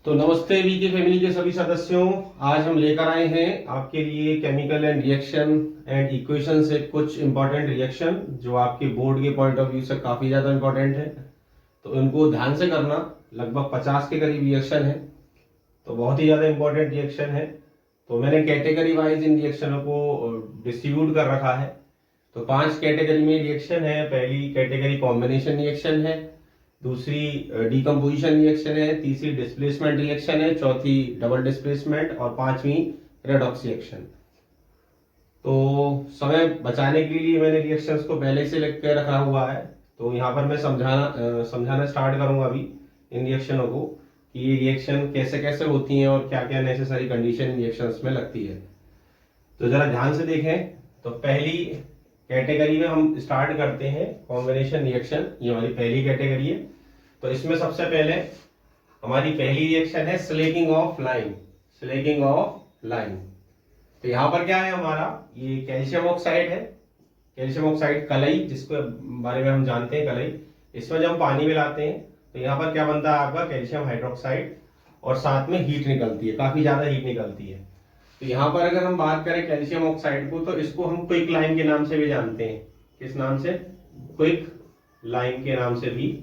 तो नमस्ते VK family के सभी सदस्यों। आज हम लेकर आए हैं आपके लिए chemical and reaction and equation से कुछ इंपॉर्टेंट रिएक्शन जो आपके बोर्ड के पॉइंट ऑफ व्यू से काफी ज्यादा इंपॉर्टेंट है। तो इनको ध्यान से करना। लगभग 50 के करीब रिएक्शन है, तो बहुत ही ज्यादा इंपॉर्टेंट रिएक्शन है। तो मैंने कैटेगरी वाइज इन रिएक्शनों को डिस्ट्रीब्यूट कर रखा है। तो 5 कैटेगरी में रिएक्शन है। पहली कैटेगरी कॉम्बिनेशन रिएक्शन है, दूसरी डीकम्पोजिशन रिएक्शन है, तीसरी डिस्प्लेसमेंट रिएक्शन है, चौथी डबल डिस्प्लेसमेंट और पांचवी रेडॉक्स रिएक्शन। तो समय बचाने के लिए मैंने रिएक्शंस को पहले से लिख के रखा हुआ है। तो यहाँ पर मैं समझाना स्टार्ट करूंगा अभी इन रिएक्शनों को कि ये रिएक्शन कैसे कैसे होती हैं और क्या क्या नेसेसरी कंडीशन रिएक्शंस में लगती है। तो जरा ध्यान से देखें। तो पहली कैटेगरी में हम स्टार्ट करते हैं कॉम्बिनेशन रिएक्शन। ये हमारी पहली कैटेगरी है। तो इसमें सबसे पहले हमारी पहली रिएक्शन है slaking of lime. Slaking of lime. तो यहाँ पर क्या है हमारा, ये कैल्शियम ऑक्साइड है। कैल्शियम ऑक्साइड कलई, जिसको बारे में हम जानते हैं कलई। इसमें जब हम पानी मिलाते हैं तो यहाँ पर क्या बनता है आपका कैल्शियम हाइड्रोक्साइड, और साथ में हीट निकलती है, काफी ज्यादा हीट निकलती है। तो यहाँ पर अगर हम बात करें कैल्शियम ऑक्साइड को, तो इसको हम क्विक लाइम के नाम से भी जानते हैं। किस नाम से? क्विक लाइम के नाम से भी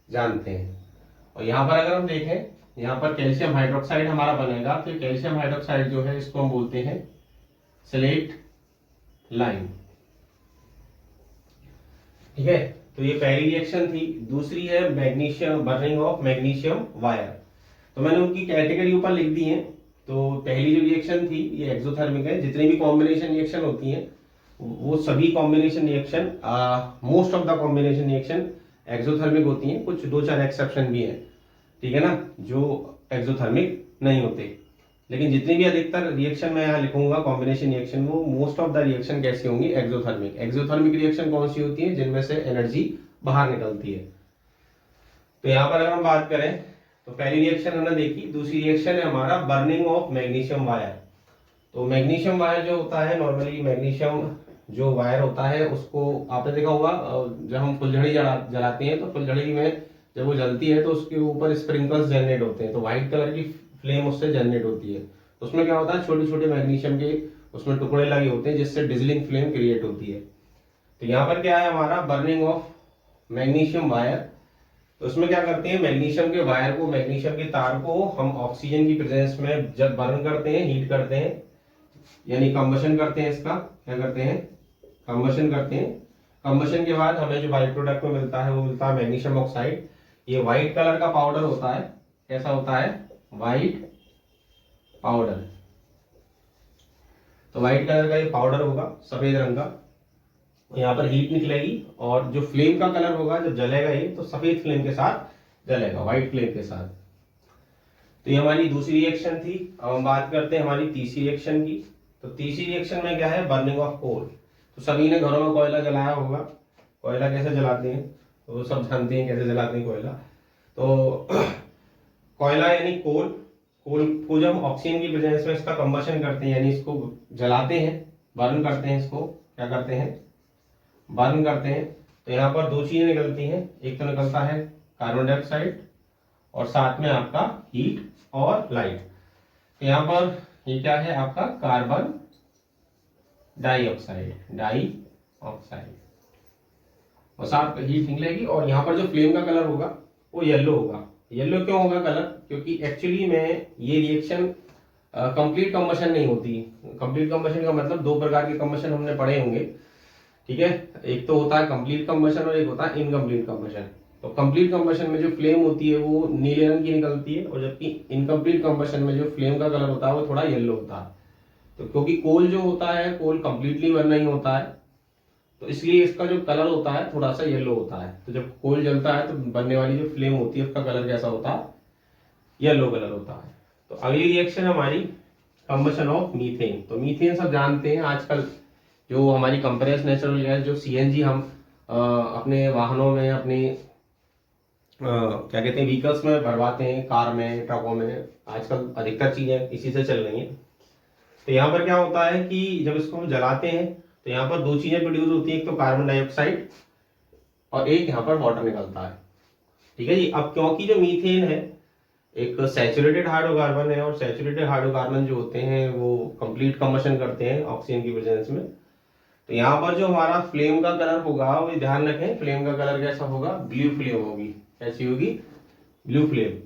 जानते हैं। और यहाँ पर अगर हम देखें, यहाँ पर कैल्शियम हाइड्रोक्साइड हमारा बनेगा। तो कैल्शियम हाइड्रोक्साइड जो है इसको हम बोलते हैं स्लेट लाइम। ठीक है, तो ये पहली रिएक्शन थी। दूसरी है magnesium, burning of magnesium wire. तो मैंने उनकी कैटेगरी ऊपर लिख दी है। तो पहली जो रिएक्शन थी ये एक्सोथर्मिक है। जितनी भी कॉम्बिनेशन रिएक्शन होती हैं वो सभी combination reaction, most of the combination reaction exothermic होती हैं। कुछ 2-4 एक्सेप्शन भी हैं, ठीक है ना, जो एक्सोथर्मिक नहीं होते। लेकिन जितनी भी अधिकतर रिएक्शन मैं यहाँ लिखूंगा कॉम्बिनेशन रिएक्शन, वो मोस्ट ऑफ द रिएक्शन कैसी होंगी? एक्सोथर्मिक। एक्सोथर्मिक रिएक्शन कौन सी होती है? जिनमें से एनर्जी बाहर निकलती है। तो यहाँ पर अगर हम बात करें तो पहली रिएक्शन हमने देखी। दूसरी रिएक्शन है हमारा बर्निंग ऑफ मैग्नीशियम वायर। तो मैग्नीशियम वायर जो होता है, नॉर्मली मैग्नीशियम जो वायर होता है उसको आपने देखा होगा, जब हम फुलझड़ी जलाते हैं तो फुलझड़ी में जब वो जलती है तो उसके ऊपर स्प्रिंकल्स जनरेट होते हैं। तो व्हाइट कलर की फ्लेम उससे जनरेट होती है। तो उसमें क्या होता है, छोटे छोटे मैग्नीशियम के उसमें टुकड़े लगे होते हैं, जिससे डिजलिंग फ्लेम क्रिएट होती है। तो यहाँ पर क्या है हमारा बर्निंग ऑफ मैग्नीशियम वायर। तो उसमें क्या करते हैं, मैग्नीशियम के वायर को, मैग्नीशियम के तार को हम ऑक्सीजन की प्रेजेंस में जब बर्न करते हैं, हीट करते हैं, यानी कंबशन करते हैं। इसका क्या करते हैं? कंबशन करते हैं। कंबशन के बाद हमें जो बाई प्रोडक्ट में मिलता है वो मिलता है मैग्नीशियम ऑक्साइड। ये व्हाइट कलर का पाउडर होता है। कैसा होता है? White powder. तो व्हाइट कलर का ये पाउडर होगा, सफेद रंग का। यहाँ पर हीट निकलेगी और जो फ्लेम का कलर होगा जब जलेगा ये, तो सफेद फ्लेम के साथ जलेगा, व्हाइट फ्लेम के साथ। तो ये हमारी दूसरी रिएक्शन थी। अब हम बात करते हैं हमारी तीसरी रिएक्शन की। तो तीसरी रिएक्शन में क्या है? Burning of coal. तो सभी ने घरों में कोयला जलाया होगा। कोयला कैसे जलाते हैं? तो सब जानते हैं कैसे जलाते हैं कोयला। तो कोयला यानी कोल, कोल को जब ऑक्सीजन की प्रेजेंस में इसका कंबशन करते हैं, यानी इसको जलाते हैं, बर्न करते हैं, इसको क्या करते हैं? बर्न करते हैं। तो यहाँ पर 2 चीजें निकलती हैं। एक तो निकलता है कार्बन डाइऑक्साइड और साथ में आपका हीट और लाइट। तो यहाँ पर ये क्या है आपका? कार्बन डाइऑक्साइड, और साथ में हीट निकलेगी। और यहाँ पर जो फ्लेम का कलर होगा वो येलो होगा। येलो क्यों होगा कलर? क्योंकि एक्चुअली में ये रिएक्शन कंप्लीट कंबशन नहीं होती। कंप्लीट कंबशन का मतलब 2 प्रकार के कंबशन हमने पढ़े होंगे, ठीक है। एक तो होता है कंप्लीट कंबशन और एक होता है इनकम्प्लीट कंबशन। तो कंप्लीट कंबशन में जो फ्लेम होती है वो नीले रंग की निकलती है, और जबकि इनकम्प्लीट कंबशन में जो फ्लेम का कलर होता है वो थोड़ा येलो होता है। तो क्योंकि कोल जो होता है, कोल कंप्लीटली बर्न नहीं होता है, तो इसलिए इसका जो कलर होता है थोड़ा सा येलो होता है। तो जब कोल जलता है तो बनने वाली जो फ्लेम होती है उसका कलर कैसा होता है? येलो कलर होता है। तो अगली रिएक्शन हमारी कंबशन ऑफ मीथेन। तो मीथेन सब जानते हैं। आजकल जो हमारी कंप्रेस्ड नेचुरल गैस, जो सीएनजी हम अपने वाहनों में, अपने क्या कहते हैं, व्हीकल्स में भरवाते हैं, कार में, ट्रकों में, आजकल अधिकतर चीजें इसी से चल रही हैं। तो यहाँ पर क्या होता है कि जब इसको हम जलाते हैं तो यहाँ पर 2 चीजें प्रोड्यूस होती हैं। एक तो कार्बन डाइऑक्साइड और एक यहाँ पर वाटर निकलता है, ठीक है जी। अब क्योंकि जो मीथेन है एक सैचुरेटेड हाइड्रोकार्बन है, और सैचुरेटेड हाइड्रोकार्बन जो होते हैं वो कंप्लीट कंबशन करते हैं ऑक्सीजन की प्रेजेंस में। तो यहाँ पर जो हमारा फ्लेम का कलर होगा वो ध्यान रखें, फ्लेम का कलर कैसा होगा, ब्लू फ्लेम होगी। कैसी होगी, ब्लू फ्लेम,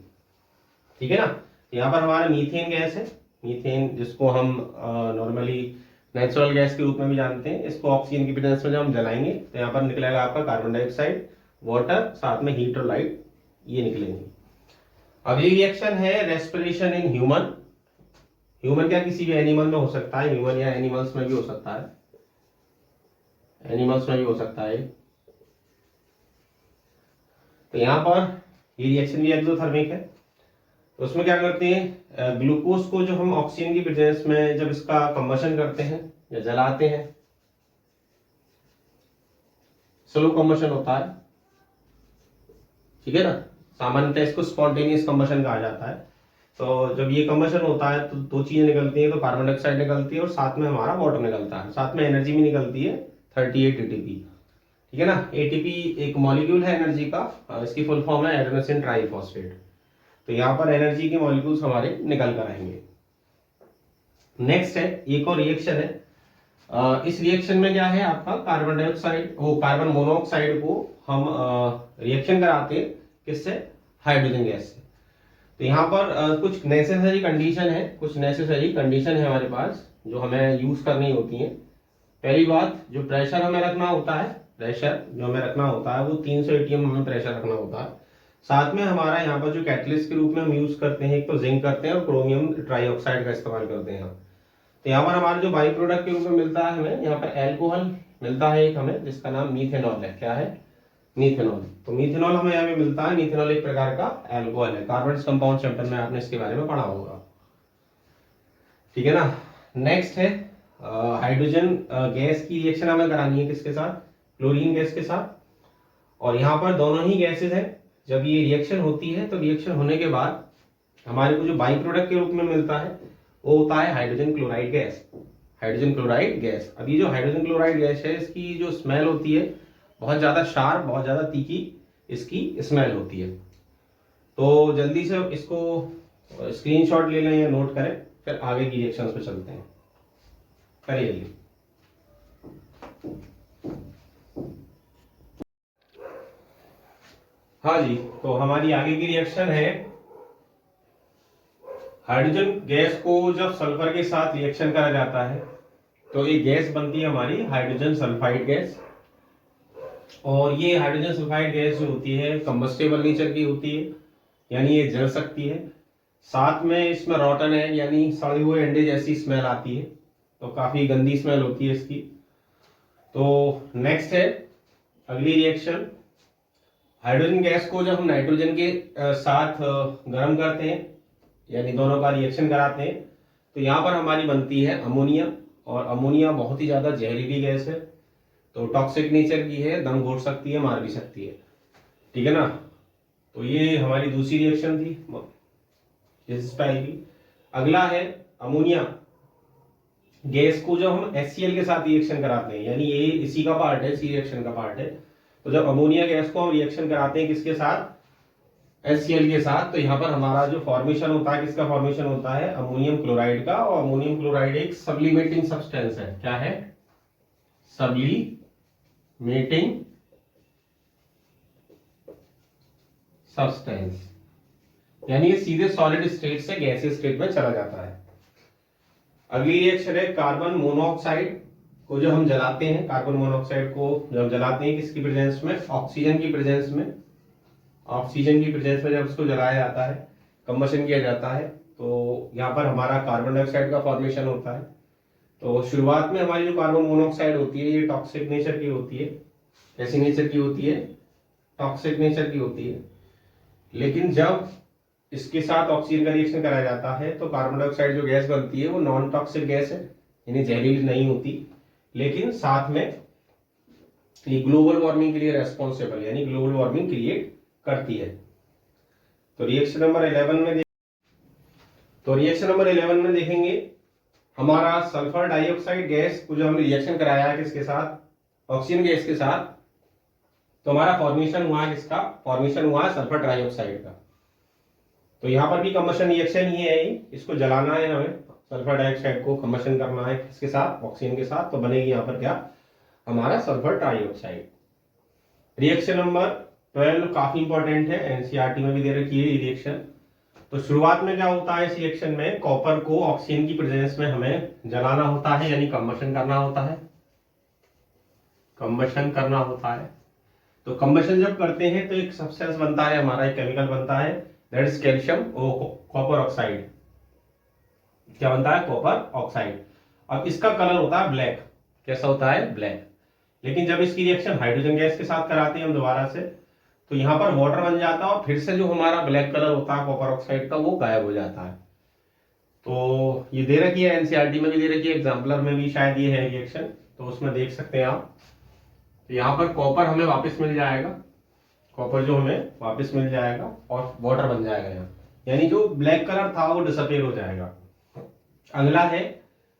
ठीक है ना। यहाँ पर हमारा मीथेन गैस है, मीथेन जिसको हम नॉर्मली नेचुरल गैस के रूप में भी जानते हैं। इसको ऑक्सीजन की प्रेजेंस में जब हम जलाएंगे तो यहाँ पर निकलेगा आपका कार्बन डाइऑक्साइड, वाटर, साथ में हीट और लाइट, ये निकलेंगे। अगली रिएक्शन है रेस्पिरेशन इन ह्यूमन। ह्यूमन क्या किसी भी एनिमल में हो सकता है, ह्यूमन या एनिमल्स में भी हो सकता है, एनिमल्स में भी हो सकता है। तो यहाँ पर ये रिएक्शन भी एक्सोथर्मिक है। तो उसमें क्या करते हैं, ग्लूकोज को जो हम ऑक्सीजन की प्रेजेंस में जब इसका कंबशन करते हैं या जलाते हैं, स्लो कंबशन होता है, ठीक है ना। सामान्यतः इसको स्पॉन्टेनियस कंबशन कहा जाता है। तो जब ये कंबशन होता है तो दो चीजें निकलती हैं, तो कार्बन डाइऑक्साइड निकलती है और साथ में हमारा वाटर निकलता है, साथ में एनर्जी भी निकलती है 38 एटीपी, ठीक है ना। एटीपी एक मॉलिक्यूल है एनर्जी का, इसकी फुल फॉर्म है एडेनोसिन ट्राइफॉस्फेट। तो यहाँ पर एनर्जी के मॉलिक्यूल्स हमारे निकल कर आएंगे। नेक्स्ट है एक और रिएक्शन है, इस रिएक्शन में क्या है आपका कार्बन डाइऑक्साइड, वो कार्बन मोनोऑक्साइड को हम रिएक्शन कराते हैं किससे, हाइड्रोजन गैस से। तो यहाँ पर कुछ नेसेसरी कंडीशन है, कुछ नेसेसरी कंडीशन है हमारे पास जो हमें यूज करनी होती है। पहली बात, जो प्रेशर हमें रखना होता है, प्रेशर जो हमें रखना होता है वो 300 एटीएम हमें प्रेशर रखना होता है। साथ में हमारा यहाँ पर जो कैटलिस्ट के रूप में हम यूज करते हैं, एक तो जिंक करते हैं और क्रोमियम ट्राईऑक्साइड का इस्तेमाल करते हैं। तो यहाँ पर हमारा जो बाई प्रोडक्ट के रूप में मिलता है हमें, यहाँ पर एल्कोहल मिलता है एक हमें, जिसका नाम मीथेनॉल है। क्या है, मीथेनॉल। तो मीथेनॉल हमें यहाँ पे मिलता है। मीथेनॉल एक प्रकार का एल्कोहल है, कार्बन कंपाउंड चैप्टर में आपने इसके बारे में पढ़ा होगा, ठीक है ना। नेक्स्ट है हाइड्रोजन गैस की रिएक्शन हमें करानी है किसके साथ, क्लोरीन गैस के साथ। और यहाँ पर दोनों ही गैसेज हैं। जब ये रिएक्शन होती है तो रिएक्शन होने के बाद हमारे को जो बाई प्रोडक्ट के रूप में मिलता है वो होता है hydrogen chloride gas, hydrogen chloride gas. अब ये जो हाइड्रोजन क्लोराइड गैस है, इसकी जो स्मेल होती है बहुत ज्यादा शार्प, बहुत ज्यादा तीखी इसकी स्मेल होती है। तो जल्दी से इसको स्क्रीनशॉट ले लें या नोट करें, फिर आगे की रिएक्शंस पे चलते हैं। करिए। हाँ जी, तो हमारी आगे की रिएक्शन है, हाइड्रोजन गैस को जब सल्फर के साथ रिएक्शन करा जाता है तो एक गैस बनती है हमारी हाइड्रोजन सल्फाइड गैस। और ये हाइड्रोजन सल्फाइड गैस जो होती है कंबस्टेबल नेचर की होती है, यानी ये जल सकती है। साथ में इसमें रॉटन है, यानी सड़े हुए अंडे जैसी स्मेल आती है, तो काफी गंदी स्मेल होती है इसकी। तो नेक्स्ट है अगली रिएक्शन, हाइड्रोजन गैस को जब हम नाइट्रोजन के साथ गर्म करते हैं, यानी दोनों का रिएक्शन कराते हैं, तो यहाँ पर हमारी बनती है अमोनिया। और अमोनिया बहुत ही ज्यादा जहरीली गैस है, तो टॉक्सिक नेचर की है, दम घोट सकती है, मार भी सकती है, ठीक है ना। तो ये हमारी दूसरी रिएक्शन थी इस स्टाइल की। अगला है अमोनिया गैस को जब हम HCl के साथ रिएक्शन कराते हैं, यानी ये इसी का पार्ट है, इसी रिएक्शन का पार्ट है। तो जब अमोनिया गैस को हम रिएक्शन कराते हैं किसके साथ, HCl के साथ, तो यहाँ पर हमारा जो फॉर्मेशन होता है, किसका फॉर्मेशन होता है, अमोनियम क्लोराइड का। और अमोनियम क्लोराइड एक सब्लिमेटिंग सब्सटेंस है। क्या है, सब्लिमेटिंग सब्सटेंस, यानी ये सीधे सॉलिड स्टेट से गैसीय स्टेट में चला जाता है। अगली रिएक्शन है कार्बन मोनोऑक्साइड को जो हम जलाते हैं, कार्बन मोनोऑक्साइड को जब जलाते हैं किसकी प्रेजेंस में, ऑक्सीजन की प्रेजेंस में। ऑक्सीजन की प्रेजेंस में जब उसको जलाया जाता है, कंबशन किया जाता है, तो यहाँ पर हमारा कार्बन डाइऑक्साइड का फॉर्मेशन होता है। तो शुरुआत में हमारी जो कार्बन मोनोऑक्साइड होती है ये टॉक्सिक नेचर की होती है। कैसी नेचर की होती है, टॉक्सिक नेचर की होती है। लेकिन जब इसके साथ ऑक्सीजन का रिएक्शन कराया जाता है तो कार्बन डाइऑक्साइड जो गैस बनती है वो नॉन टॉक्सिक गैस है, यानी जहरीली नहीं होती, लेकिन साथ में ये ग्लोबल वार्मिंग के लिए रेस्पॉन्सिबल, यानी ग्लोबल वार्मिंग क्रिएट करती है। तो रिएक्शन नंबर 11 में देखेंगे हमारा सल्फर डाइऑक्साइड गैस को जो हमने रिएक्शन कराया है किसके साथ, ऑक्सीजन गैस के साथ, तो हमारा फॉर्मेशन हुआ है किसका, फॉर्मेशन हुआ है सल्फर डाइऑक्साइड का। तो यहाँ पर भी कंबशन रिएक्शन ही है, इसको जलाना है हमें, सल्फर डाइऑक्साइड को कंबशन करना है किसके साथ, ऑक्सीजन के साथ, तो बनेगी यहाँ पर क्या, हमारा सल्फर ट्राइऑक्साइड। रिएक्शन नंबर 12 काफी इंपॉर्टेंट है, एनसीईआरटी में भी दे रखी है रिएक्शन। तो शुरुआत में क्या होता है इस रिएक्शन में, कॉपर को ऑक्सीजन की प्रेजेंस में हमें जलाना होता है, यानी कंबशन करना होता है, कंबशन करना होता है। तो कंबशन जब करते हैं तो एक सब्सटेंस बनता है हमारा, एक केमिकल बनता है, that is calcium copper oxide. क्या बनता है, कॉपर ऑक्साइड। अब इसका कलर होता है ब्लैक, कैसा होता है, ब्लैक। लेकिन जब इसकी रिएक्शन हाइड्रोजन गैस के साथ कराते हैं हम दोबारा से, तो यहाँ पर वाटर बन जाता है और फिर से जो हमारा ब्लैक कलर होता है कॉपर ऑक्साइड का वो गायब हो जाता है। तो ये दे रखी है एनसीईआरटी में भी दे रखी है, एग्जाम्पलर में भी शायद ये है रिएक्शन, तो उसमें देख सकते हैं आप। तो यहाँ पर कॉपर हमें वापस मिल जाएगा, कॉपर जो हमें वापस मिल जाएगा और वाटर बन जाएगा यहाँ, यानी जो ब्लैक कलर था वो डिसअपीयर हो जाएगा। अगला है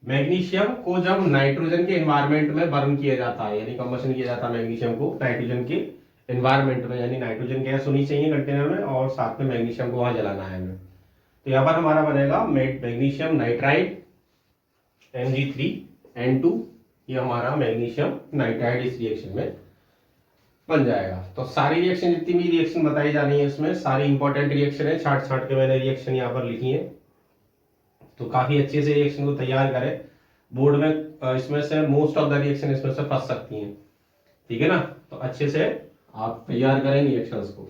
मैग्नीशियम को जब नाइट्रोजन के एनवायरमेंट में बर्न किया जाता है, यानी कंबशन किया जाता है मैग्नीशियम को नाइट्रोजन के एनवायरमेंट में, यानी नाइट्रोजन गैस होनी चाहिए कंटेनर में और साथ में मैग्नीशियम को वहां जलाना है हमें। तो यहाँ पर हमारा बनेगा मैग्नीशियम नाइट्राइड Mg3N2, ये हमारा मैग्नीशियम नाइट्राइड इस रिएक्शन में बन जाएगा। तो सारी रिएक्शन जितनी भी रिएक्शन बताई जानी है इसमें सारी इंपॉर्टेंट रिएक्शन है, छाट छाट के मैंने रिएक्शन यहाँ पर लिखी है। तो काफी अच्छे से रिएक्शन को तैयार करें, बोर्ड में इसमें से मोस्ट ऑफ द रिएक्शन इसमें से फंस सकती हैं, ठीक है ना। तो अच्छे से आप तैयार करें रिएक्शंस को,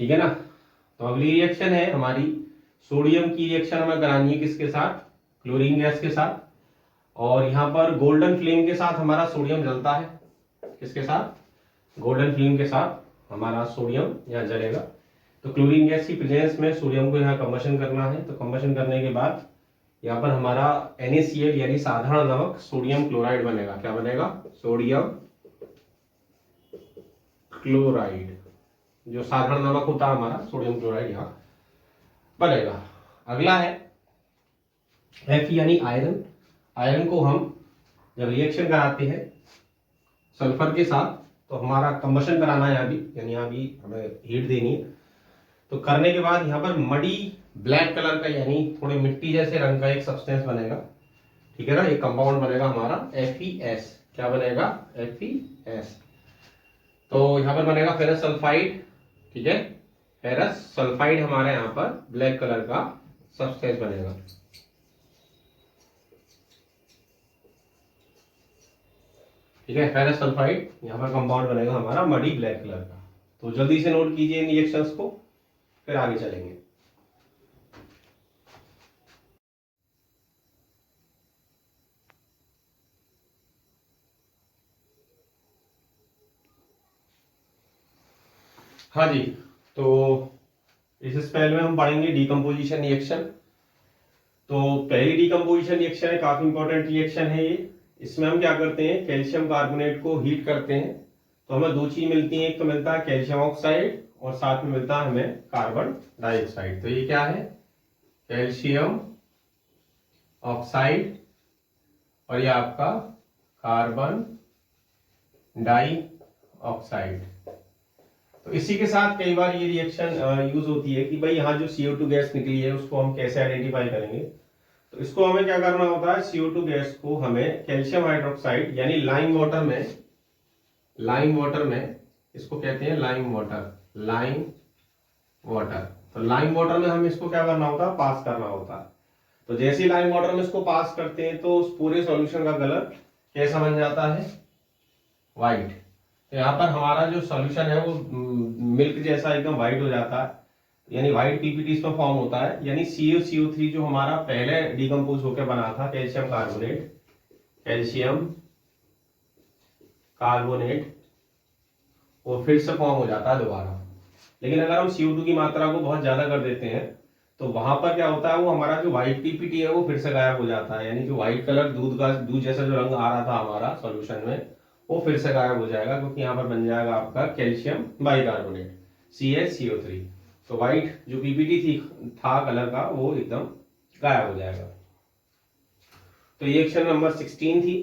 ठीक है ना। तो अगली रिएक्शन है हमारी सोडियम की रिएक्शन, हमें करानी है किसके साथ, क्लोरीन गैस के साथ। और यहाँ पर गोल्डन फ्लेम के साथ हमारा सोडियम जलता है, किसके साथ, गोल्डन फ्लेम के साथ हमारा सोडियम यहाँ जलेगा। तो क्लोरीन गैस की प्रेजेंस में सोडियम को यहाँ कंबशन करना है, तो कंबशन करने के बाद यहाँ पर हमारा NaCl यानी साधारण नमक सोडियम क्लोराइड बनेगा। क्या बनेगा, सोडियम क्लोराइड, जो साधारण नमक होता है हमारा सोडियम क्लोराइड यहाँ बनेगा। अगला है Fe यानी आयरन। आयरन को हम जब रिएक्शन कराते हैं सल्फर के साथ तो हमारा कंबशन कराना है यहाँ भी, यानी यहाँ भी हमें हीट देनी है। तो करने के बाद यहाँ पर मडी ब्लैक कलर का यानी थोड़े मिट्टी जैसे रंग का एक सब्सटेंस बनेगा, ठीक है ना, एक कंपाउंड बनेगा हमारा FeS। क्या बनेगा, FeS। तो यहाँ पर बनेगा फेरस सल्फाइड, ठीक है, फेरस सल्फाइड हमारे यहाँ पर ब्लैक कलर का सब्सटेंस बनेगा। ठीक है, फेरस सल्फाइड यहाँ पर कंपाउंड बनेगा हमारा मडी ब्लैक कलर का। तो जल्दी से नोट कीजिए इन रिएक्शंस को, फिर आगे चलेंगे। हाँ जी, तो इस स्पेल में हम पढ़ेंगे डीकम्पोजिशन रिएक्शन। तो पहली डीकम्पोजिशन रिएक्शन है, काफी इंपॉर्टेंट रिएक्शन है ये। इसमें हम क्या करते हैं, कैल्शियम कार्बोनेट को हीट करते हैं तो हमें दो चीज मिलती है, एक तो मिलता है कैल्शियम ऑक्साइड और साथ में मिलता है हमें कार्बन डाइऑक्साइड। तो ये क्या है, कैल्शियम ऑक्साइड और ये आपका कार्बन डाइऑक्साइड। तो इसी के साथ कई बार ये रिएक्शन यूज होती है कि भाई यहाँ जो CO2 गैस निकली है उसको हम कैसे आइडेंटिफाई करेंगे। तो इसको हमें क्या करना होता है, CO2 गैस को हमें कैल्शियम हाइड्रोक्साइड यानी लाइम वाटर में इसको कहते हैं लाइम वाटर। तो लाइम वाटर में हमें इसको क्या करना होता है, पास करना होता है। तो जैसे ही लाइम वाटर में इसको पास करते हैं तो उस पूरे सॉल्यूशन का कलर कैसा बन जाता है, व्हाइट। तो यहाँ पर हमारा जो सॉल्यूशन है वो मिल्क जैसा एकदम व्हाइट हो जाता है, यानी व्हाइट पीपीटी इसमें फॉर्म होता है। यानी CaCO3 जो हमारा पहले डिकम्पोज होकर बना था कैल्शियम कार्बोनेट वो फिर से फॉर्म हो जाता है दोबारा। लेकिन अगर हम CO2 की मात्रा को बहुत ज्यादा कर देते हैं तो वहां पर क्या होता है, वो हमारा जो व्हाइट पीपीटी है वो फिर से गायब हो जाता है, यानी जो व्हाइट कलर दूध जैसा जो रंग आ रहा था हमारा सॉल्यूशन में वो फिर से गायब हो जाएगा, क्योंकि यहाँ पर बन जाएगा आपका कैल्शियम बाइकार्बोनेट CaCO3। तो व्हाइट जो पीपीटी था कलर का वो एकदम गायब हो जाएगा। तो ये रिएक्शन नंबर 16 थी।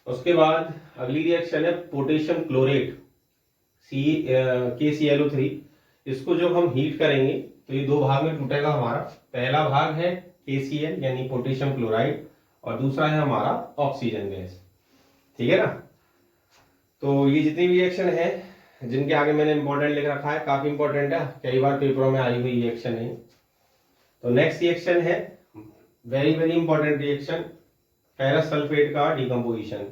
उसके बाद अगली रिएक्शन है पोटेशियम क्लोरेट KClO3। इसको जब हम हीट करेंगे तो ये दो भाग में टूटेगा हमारा। पहला भाग है KCl यानी पोटेशियम क्लोराइड, और दूसरा है हमारा ऑक्सीजन गैस। ठीक है ना। तो ये जितनी भी रिएक्शन है जिनके आगे मैंने इंपॉर्टेंट लिख रखा है, काफी इंपॉर्टेंट है, कई बार पेपरों में आई हुई रिएक्शन है। तो नेक्स्ट रिएक्शन है very very important reaction, ferrous sulphate का डिकम्पोजिशन।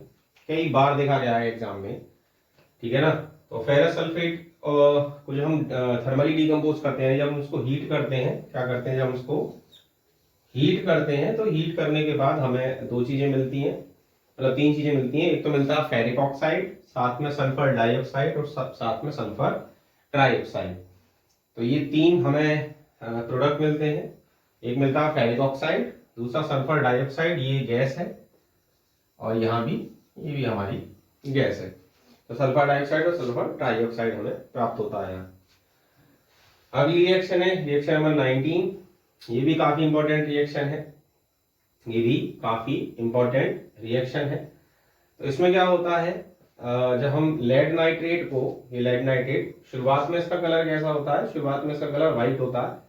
कई बार देखा गया है एग्जाम में। ठीक है ना। तो फेरस सल्फेट को जब हम थर्मली डिकम्पोज करते हैं, जब हम उसको हीट करते हैं, क्या करते हैं, जब हम उसको हीट करते हैं तो हीट करने के बाद हमें दो चीजें मिलती हैं, मतलब तीन चीजें मिलती हैं। एक तो मिलता है फेरिक ऑक्साइड, साथ में सल्फर डाइऑक्साइड और साथ में सल्फर ट्राइऑक्साइड। तो ये तीन हमें प्रोडक्ट मिलते हैं। एक मिलता है फेरिक ऑक्साइड, दूसरा सल्फर डाइऑक्साइड, ये गैस है, और यहाँ भी ये भी हमारी गैस है। तो सल्फर डाइऑक्साइड और सल्फर ट्राइऑक्साइड हमें प्राप्त होता है। अगली रिएक्शन है रिएक्शन नंबर 19। ये भी काफी इंपॉर्टेंट रिएक्शन है, ये भी काफी इंपॉर्टेंट रिएक्शन है। तो इसमें क्या होता है, जब हम लेड नाइट्रेट को, ये लेड नाइट्रेट, शुरुआत में इसका कलर कैसा होता है, शुरुआत में इसका कलर व्हाइट होता है।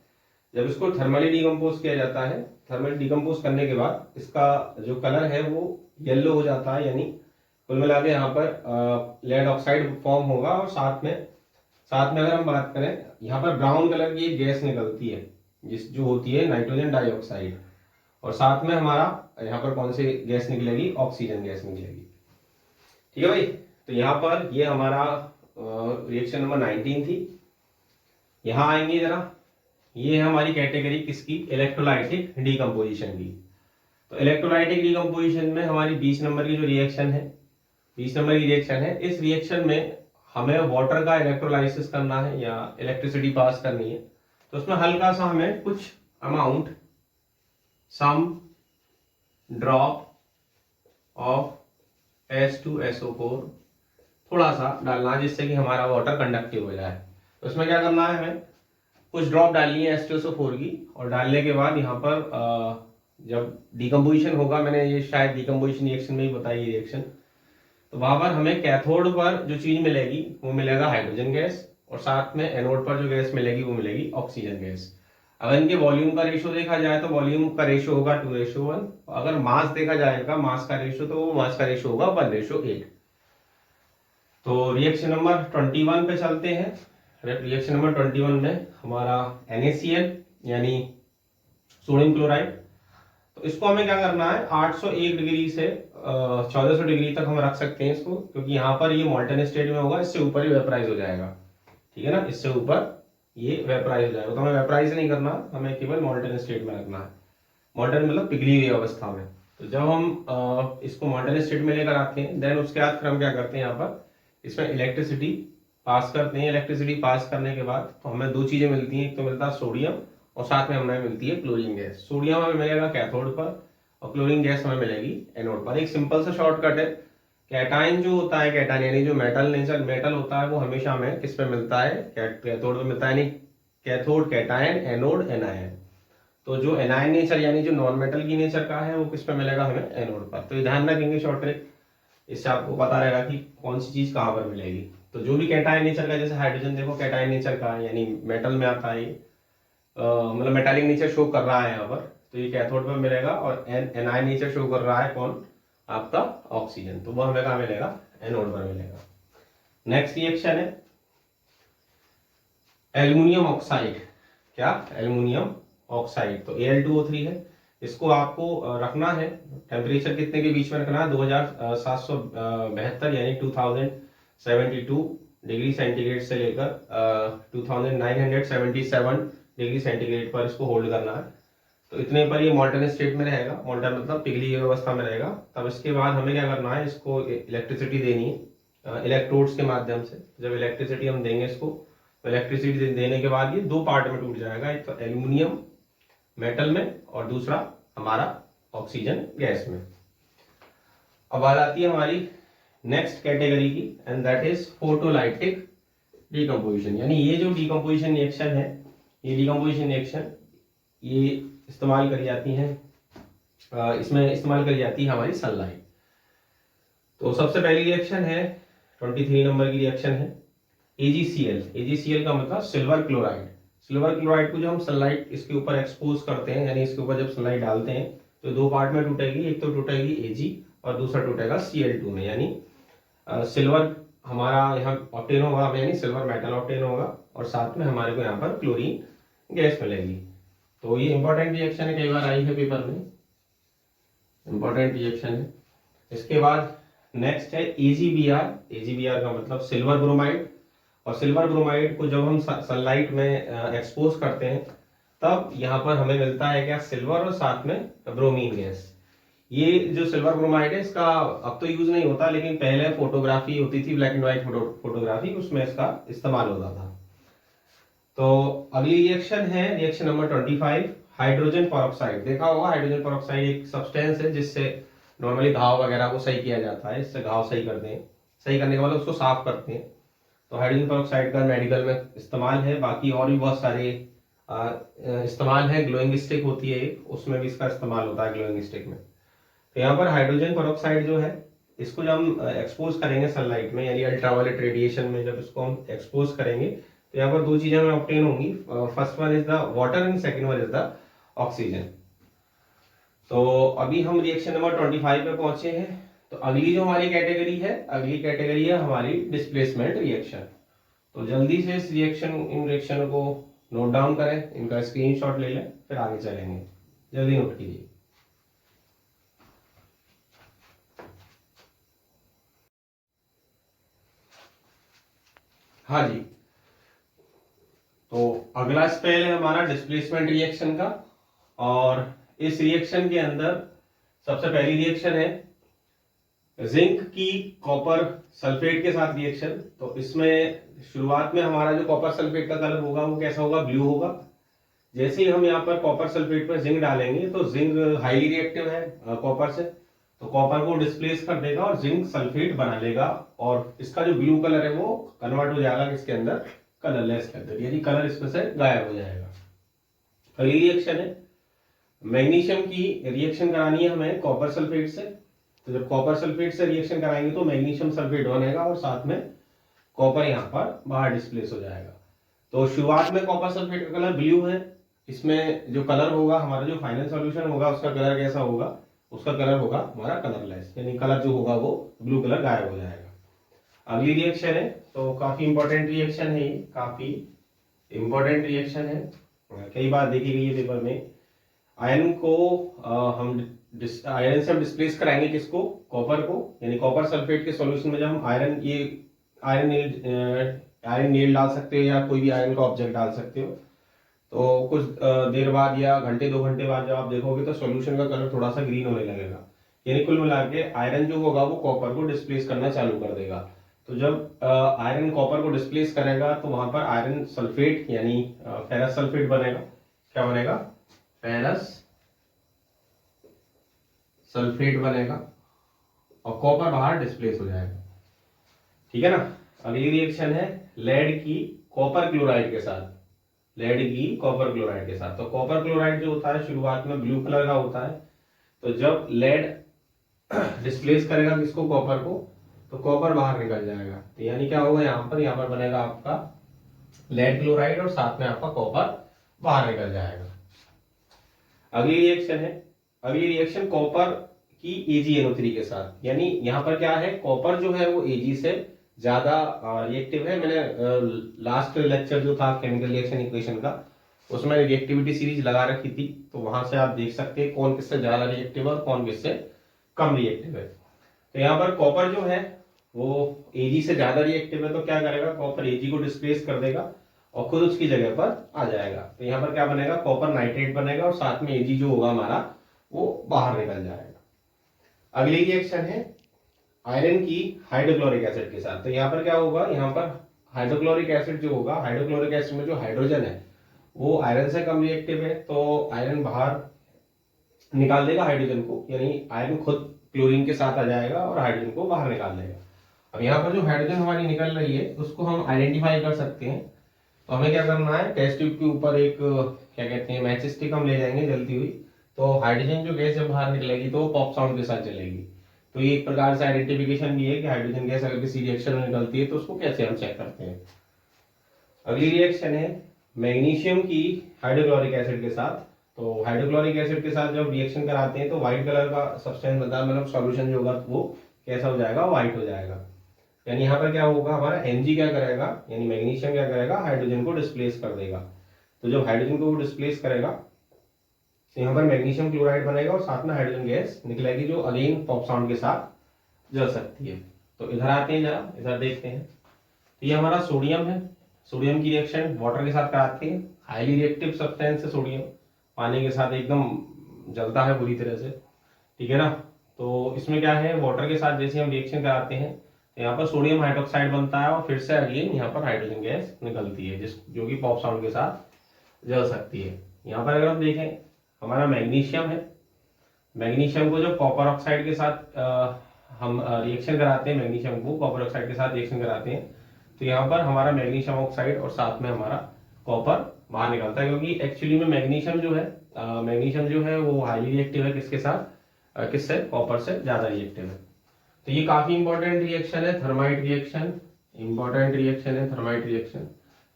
जब इसको थर्मली डिकम्पोज किया जाता है, थर्मली डिकम्पोज करने के बाद इसका जो कलर है वो येलो हो जाता है, यानी कुल मिला के यहाँ पर लेड ऑक्साइड फॉर्म होगा, और साथ में अगर हम बात करें, यहाँ पर ब्राउन कलर की एक गैस निकलती है जो होती है नाइट्रोजन डाइऑक्साइड, और साथ में हमारा यहाँ पर कौन सी गैस निकलेगी, ऑक्सीजन गैस निकलेगी। ठीक है भाई। तो यहाँ पर ये हमारा रिएक्शन नंबर 19 थी। यहाँ आएंगे जरा, ये है हमारी कैटेगरी किसकी, इलेक्ट्रोलाइटिक डिकम्पोजिशन की। तो इलेक्ट्रोलाइटिक डिकम्पोजिशन में हमारी 20 नंबर की जो रिएक्शन है, 20 नंबर की रिएक्शन है। इस रिएक्शन में हमें वाटर का इलेक्ट्रोलाइसिस करना है या इलेक्ट्रिसिटी पास करनी है। तो उसमें हल्का सा हमें कुछ amount, some drop of H2SO4 थोड़ा सा डालना है, जिससे कि हमारा वाटर कंडक्टिव हो जाए। तो उसमें क्या करना है, हमें कुछ ड्रॉप डालनी है H2SO4 की, और डालने के बाद यहाँ पर जब डिकम्पोजिशन होगा, मैंने ये शायद डिकम्पोजिशन रिएक्शन में ही बताई रिएक्शन, तो वहां पर हमें कैथोड पर जो चीज मिलेगी वो मिलेगा हाइड्रोजन गैस, और साथ में एनोड पर जो गैस मिलेगी वो मिलेगी ऑक्सीजन गैस। अगर इनके वॉल्यूम का रेशो देखा जाए तो वॉल्यूम का रेशो होगा 2:1। अगर मास देखा जाएगा, मास का रेशो, तो वो मास का रेशो होगा 1:8। तो रिएक्शन नंबर 21 पे चलते हैं। रिएक्शन नंबर 21 में हमारा NaCl यानी सोडियम क्लोराइड। तो इसको हमें क्या करना है, 801 डिग्री से 1400 डिग्री तक हम रख सकते हैं इसको, क्योंकि यहाँ पर ये मॉल्टन स्टेट में होगा, इससे ऊपर ही वेपराइज हो जाएगा। ठीक है ना, इससे ऊपर ये वेपराइज हो जाएगा। तो हमें वेपराइज नहीं करना, हमें केवल मॉल्टन स्टेट में रखना है। मॉल्टन मतलब पिघली हुई अवस्था में। तो जब हम इसको मॉल्टन स्टेट में लेकर आते हैं, देन उसके बाद फिर हम क्या करते हैं, यहाँ पर इसमें इलेक्ट्रिसिटी पास करते हैं। इलेक्ट्रिसिटी पास करने के बाद तो हमें दो चीजें मिलती हैं, एक तो मिलता है सोडियम, और साथ में हमें मिलती है क्लोरीन गैस। सोडियम हमें मिलेगा कैथोड पर, और क्लोरीन गैस हमें मिलेगी एनोड पर। एक सिंपल सा शॉर्टकट है, कैटायन जो होता है, कैटायन यानी जो मेटल होता है, वो हमेशा हमें किस पे मिलता है, कैथोड में मिलता है। यानी कैथोड कैटायन, एनोड एनायन। तो जो एनायन नेचर यानी जो नॉन मेटल की नेचर का है, वो किस पे मिलेगा, हमें एनोड पर। तो ये ध्यान रखेंगे शॉर्ट ट्रिक, इससे आपको पता रहेगा कि कौन सी चीज कहाँ पर मिलेगी। तो जो भी कैटायन नेचर का, जैसे हाइड्रोजन देखो कैटायन नेचर का है, यानी मेटल में आता है, मतलब मेटालिक नेचर शो कर रहा है यहाँ पर, तो ये कैथोड पर मिलेगा। और एनायन नेचर शो कर रहा है कौन, आपका ऑक्सीजन, तो वो हमें कहाँ मिलेगा, एनोड पर मिलेगा। नेक्स्ट रिएक्शन है एल्युमिनियम ऑक्साइड। क्या, एल्युमिनियम ऑक्साइड। तो Al2O3 है। इसको आपको रखना है, टेम्परेचर कितने के बीच में रखना है, 2772 यानी 2072 डिग्री सेंटीग्रेड से लेकर 2977 डिग्री सेंटीग्रेड पर इसको होल्ड करना है। तो इतने पर ये मॉल्टन स्टेट में रहेगा, मॉल्टन मतलब पिघली हुई अवस्था में रहेगा। तब इसके बाद हमें क्या करना है, इसको इलेक्ट्रिसिटी देनी है इलेक्ट्रोड्स के माध्यम से। जब इलेक्ट्रिसिटी हम देंगे इसको, तो इलेक्ट्रिसिटी देने के बाद ये दो पार्ट में टूट जाएगा, एक तो एल्यूमिनियम मेटल में, और दूसरा हमारा ऑक्सीजन गैस में। अब बात आती है हमारी नेक्स्ट कैटेगरी की, and that is photolytic decomposition. यानी ये जो डिकम्पोजिशन रिएक्शन है, ये डिकम्पोजिशन रिएक्शन ये इस्तेमाल करी जाती है, इसमें इस्तेमाल करी जाती है हमारी सनलाइट। तो सबसे पहली रिएक्शन है 23 नंबर की रिएक्शन है AgCl। AgCl का मतलब सिल्वर क्लोराइड। सिल्वर क्लोराइड को जो हम सनलाइट इसके ऊपर एक्सपोज करते हैं, यानी इसके ऊपर जब सनलाइट डालते हैं तो दो पार्ट में टूटेगी, एक तो टूटेगी Ag और दूसरा टूटेगा Cl2 में, यानी सिल्वर हमारा यहाँ ऑप्टेन होगा, यानी सिल्वर मेटल ऑप्टेन होगा और साथ में हमारे को यहाँ पर क्लोरीन गैस मिलेगी। तो ये इंपॉर्टेंट रिएक्शन है, कई बार आई है पेपर में, इंपॉर्टेंट रिएक्शन है। इसके बाद नेक्स्ट है AgBr। AgBr का मतलब सिल्वर ब्रोमाइड, और सिल्वर ब्रोमाइड को जब हम सनलाइट में एक्सपोज करते हैं तब यहाँ पर हमें मिलता है क्या, सिल्वर और साथ में ब्रोमीन गैस। ये जो सिल्वर ब्रोमाइड है इसका अब तो यूज नहीं होता, लेकिन पहले फोटोग्राफी होती थी, ब्लैक एंड व्हाइट फोटोग्राफी, उसमें इसका इस्तेमाल होता था। तो अगली रिएक्शन है रिएक्शन नंबर 25, हाइड्रोजन पेरोक्साइड। देखा होगा हाइड्रोजन पेरोक्साइड एक सब्सटेंस है जिससे नॉर्मली घाव वगैरह को सही किया जाता है, इससे घाव सही करते हैं, सही करने के बाद उसको साफ करते हैं। तो हाइड्रोजन पेरोक्साइड का मेडिकल में इस्तेमाल है, बाकी और भी बहुत सारे इस्तेमाल है। ग्लोइंग स्टिक होती है एक, उसमें भी इसका इस्तेमाल होता है, ग्लोइंग स्टिक में। तो यहाँ पर हाइड्रोजन पेरोक्साइड जो है, इसको जब हम एक्सपोज करेंगे सनलाइट में, यानी अल्ट्रावायलेट रेडिएशन में जब इसको हम एक्सपोज करेंगे तो यहाँ पर दो चीजें हमें ऑब्टेन होंगी। First one is the water and second one is the oxygen. तो अभी हम रिएक्शन नंबर 25 पे पहुंचे हैं। तो अगली जो हमारी कैटेगरी है, अगली कैटेगरी है हमारी डिस्प्लेसमेंट रिएक्शन। तो जल्दी से इस इन रिएक्शन को नोट डाउन करें, इनका स्क्रीनशॉट ले लें, फिर आगे चलेंगे। जल्दी नोट कीजिए। हाँ जी, तो अगला स्पेल है हमारा डिस्प्लेसमेंट रिएक्शन का, और इस रिएक्शन के अंदर सबसे पहली रिएक्शन है जिंक की कॉपर सल्फेट के साथ रिएक्शन। तो इसमें शुरुआत में हमारा जो कॉपर सल्फेट का कलर होगा वो कैसा होगा, ब्लू होगा। जैसे ही हम यहाँ पर कॉपर सल्फेट पर जिंक डालेंगे तो जिंक हाईली रिएक्टिव है कॉपर से, तो कॉपर को डिस्प्लेस कर देगा और जिंक सल्फेट बना लेगा, और इसका जो ब्लू कलर है वो कन्वर्ट हो जाएगा इसके अंदर कलरलेस के अंदर, यानी कलर इसमें से गायब हो जाएगा। अगली रिएक्शन है मैग्नीशियम की रिएक्शन करानी है हमें कॉपर सल्फेट से। तो जब कॉपर सल्फेट से रिएक्शन कराएंगे तो मैग्नीशियम सल्फेट बनेगा और साथ में कॉपर यहाँ पर बाहर डिस्प्लेस हो जाएगा। तो शुरुआत में कॉपर सल्फेट का कलर ब्लू है, इसमें जो कलर होगा हमारा जो फाइनल सॉल्यूशन होगा उसका कलर कैसा होगा, उसका कलर होगा हमारा कलरलेस, यानी कलर जो होगा वो ब्लू कलर गायब हो जाएगा। अगली रिएक्शन है, तो काफी इंपॉर्टेंट रिएक्शन है, ये काफी इंपॉर्टेंट रिएक्शन है, कई बार देखी गई है पेपर में। आयरन को हम आयरन से हम डिस्प्लेस कराएंगे किसको, कॉपर को, यानी कॉपर सल्फेट के सॉल्यूशन में जब हम आयरन नील डाल सकते हो या कोई भी आयरन का ऑब्जेक्ट डाल सकते हो, तो कुछ देर बाद या घंटे 2 घंटे बाद जब आप देखोगे तो सॉल्यूशन का कलर थोड़ा सा ग्रीन होने लगेगा, यानी कुल मिला के आयरन जो होगा वो कॉपर को डिस्प्लेस करना चालू कर देगा। तो जब आयरन कॉपर को डिस्प्लेस करेगा तो वहां पर आयरन सल्फेट यानी फेरस सल्फेट बनेगा। क्या बनेगा, फेरस सल्फेट बनेगा और कॉपर बाहर डिस्प्लेस हो जाएगा, ठीक है ना। अगली रिएक्शन है लेड की कॉपर क्लोराइड के साथ, लेड की कॉपर क्लोराइड के साथ। तो कॉपर क्लोराइड जो होता है शुरुआत में ब्लू कलर का होता है, तो जब लेड डिस्प्लेस करेगा किसको, कॉपर को, तो कॉपर बाहर निकल जाएगा। तो यानी क्या होगा, यहाँ पर बनेगा आपका लेड क्लोराइड और साथ में आपका कॉपर बाहर निकल जाएगा। अगली रिएक्शन है, अगली रिएक्शन कॉपर की AgNO3 के साथ, यानी यहाँ पर क्या है, कॉपर जो है वो Ag से ज्यादा रिएक्टिव है। मैंने लास्ट लेक्चर जो था केमिकल रिएक्शन इक्वेशन का, उसमें रिएक्टिविटी सीरीज लगा रखी थी, तो वहां से आप देख सकते हैं कौन किससे ज्यादा रिएक्टिव है और कौन किससे कम रिएक्टिव है। तो यहाँ पर कॉपर जो है वो Ag से ज्यादा रिएक्टिव है, तो क्या करेगा, कॉपर Ag को डिस्प्लेस कर देगा और खुद उसकी जगह पर आ जाएगा। तो यहाँ पर क्या बनेगा, कॉपर नाइट्रेट बनेगा और साथ में Ag जो होगा हमारा वो बाहर निकल जाएगा। अगली रिएक्शन है आयरन की हाइड्रोक्लोरिक एसिड के साथ। तो यहाँ पर क्या होगा, यहाँ पर हाइड्रोक्लोरिक एसिड जो होगा, हाइड्रोक्लोरिक एसिड में जो हाइड्रोजन है वो आयरन से कम रिएक्टिव है, तो आयरन बाहर निकाल देगा हाइड्रोजन को, यानी आयरन खुद क्लोरीन के साथ आ जाएगा और हाइड्रोजन को बाहर निकाल देगा। अब यहाँ पर जो हाइड्रोजन हमारी निकल रही है उसको हम आइडेंटिफाई कर सकते हैं। तो हमें क्या करना है, टेस्ट ट्यूब के ऊपर एक क्या कहते हैं मैच स्टिक हम ले जाएंगे जलती हुई, तो हाइड्रोजन जो गैस जब बाहर निकलेगी तो वो पॉप साउंड के साथ चलेगी। तो ये एक प्रकार से आइडेंटिफिकेशन भी है कि हाइड्रोजन गैस अगर किसी रिएक्शन में निकलती है तो उसको कैसे हम चेक करते हैं। अगली रिएक्शन है मैग्नीशियम की हाइड्रोक्लोरिक एसिड के साथ, तो हाइड्रोक्लोरिक एसिड के साथ जब रिएक्शन कराते हैं तो व्हाइट कलर का सब्सटेंस बनता है, मतलब सॉल्यूशन जो होगा वो कैसा हो जाएगा, व्हाइट हो जाएगा। यानी यहाँ पर क्या होगा, हमारा Mg क्या करेगा, यानी मैग्नीशियम क्या करेगा, हाइड्रोजन को डिस्प्लेस कर देगा। तो जब हाइड्रोजन को वो डिस्प्लेस करेगा तो यहाँ पर मैग्नीशियम क्लोराइड बनेगा और साथ में हाइड्रोजन गैस निकलेगी, जो अगेन पॉप साउंड के साथ जल सकती है। तो इधर आते हैं, जरा इधर देखते हैं। तो ये हमारा सोडियम है, सोडियम की रिएक्शन वाटर के साथ कराते हैं। हाईली रिएक्टिव सब्सटेंस है सोडियम, पानी के साथ एकदम जलता है बुरी तरह से, ठीक है ना। तो इसमें क्या है, वाटर के साथ जैसे हम रिएक्शन कराते हैं तो यहाँ पर सोडियम हाइड्रोक्साइड बनता है और फिर से अगेन यहाँ पर हाइड्रोजन गैस निकलती है, जो कि पॉप साउंड के साथ जल सकती है। यहाँ पर अगर हम देखें, हमारा मैग्नीशियम है, मैग्नीशियम को जब कॉपर ऑक्साइड के साथ हम रिएक्शन कराते हैं, मैग्नीशियम को कॉपर ऑक्साइड के साथ रिएक्शन कराते हैं तो यहाँ पर हमारा मैग्नीशियम ऑक्साइड और साथ में हमारा कॉपर बाहर निकलता है, क्योंकि एक्चुअली में मैग्नीशियम जो है वो हाईली रिएक्टिव है, किसके साथ, किससे, कॉपर से ज्यादा रिएक्टिव है। तो ये काफी इंपॉर्टेंट रिएक्शन है, थर्माइट रिएक्शन, इंपॉर्टेंट रिएक्शन है थर्माइट रिएक्शन।